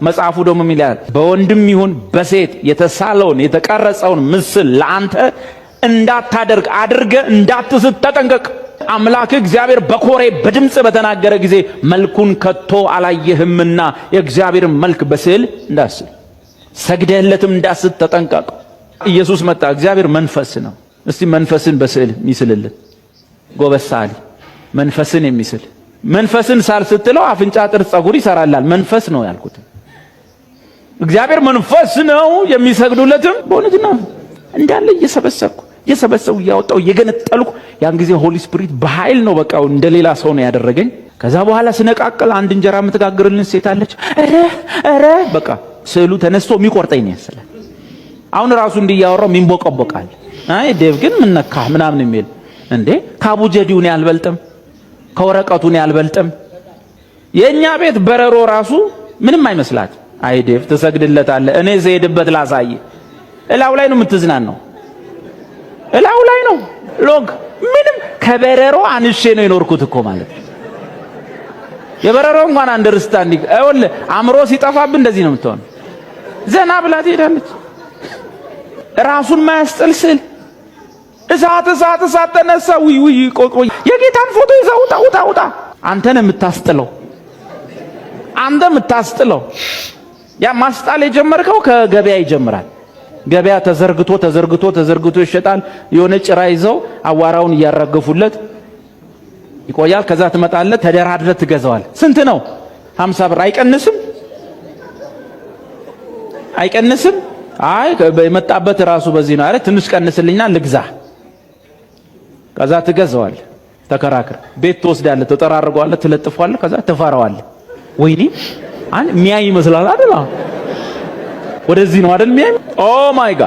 መጽሐፉ ደግሞ ይላል በወንድም ይሁን በሴት የተሳለውን የተቀረጸውን ምስል ለአንተ እንዳታደርግ አድርገ እንዳትስት ተጠንቀቅ። አምላክ እግዚአብሔር በኮሬ በድምጽ በተናገረ ጊዜ መልኩን ከቶ አላየህምና የእግዚአብሔር መልክ በስዕል እንዳስል ሰግደህለትም እንዳስት ተጠንቀቅ። ኢየሱስ መጣ። እግዚአብሔር መንፈስ ነው። እስቲ መንፈስን በስዕል ሚስልልን ጎበሳሊ መንፈስን የሚስል መንፈስን ሳል ስትለው አፍንጫ ጥርስ ጸጉር ይሰራላል። መንፈስ ነው ያልኩት። እግዚአብሔር መንፈስ ነው የሚሰግዱለትም በእውነትና እንዳለ እየሰበሰቡ እያወጣው እየገነጠልኩ ያን ጊዜ ሆሊ ስፒሪት በኃይል ነው በቃ እንደሌላ ሰው ነው ያደረገኝ። ከዛ በኋላ ስነቃቀል አንድ እንጀራ የምትጋግርልን ሴት አለች። እረ በቃ ስዕሉ ተነስቶ የሚቆርጠኝ ነው ያሰለ። አሁን ራሱ እንዲያወራው ሚንቦቀቦቃል። አይ ዴቭ ግን ምን ነካ ምናምን የሚል እንዴ ካቡጀዲውን ያልበልጥም ከወረቀቱን ያልበልጥም። የኛ ቤት በረሮ ራሱ ምንም አይመስላት። አይ ዴቭ ትሰግድለታለህ። እኔ ዘሄድበት ላሳይ። እላው ላይ ነው የምትዝናናው። እላው ላይ ነው ሎግ ምንም ከበረሮ አንሼ ነው የኖርኩት እኮ ማለት የበረሮ እንኳን አንደርስታንዲንግ አይወል አምሮ ሲጠፋብ እንደዚህ ነው የምትሆነው። ዘና ብላ ትሄዳለች። ራሱን ማያስጥል ስል እሳት ተነሳ። ውይ ቆይ የጌታን ፎቶ ይዘው ውጣ። አንተን የምታስጥለው ያ ማስጣል የጀመርከው ከገበያ ይጀምራል። ገበያ ተዘርግቶ ይሸጣል። የሆነ ጭራ ይዘው አዋራውን እያራገፉለት ይቆያል። ከዛ ትመጣለህ፣ ተደራድረህ ትገዛዋል። ስንት ነው? 50 ብር። አይቀንስም። አይ የመጣበት ራሱ በዚህ ነው። አረ ትንሽ ቀንስልኝና ልግዛ። ከዛ ትገዛዋል። ተከራክር። ቤት ትወስዳለህ፣ ተጠራርገዋለህ፣ ትለጥፈዋለህ። ከዛ ትፈራዋለህ። ወይኔ ሚያይ ይመስላል አይደል? ወደዚህ ነው አይደል ሚያይ? ኦ ማይ ጋድ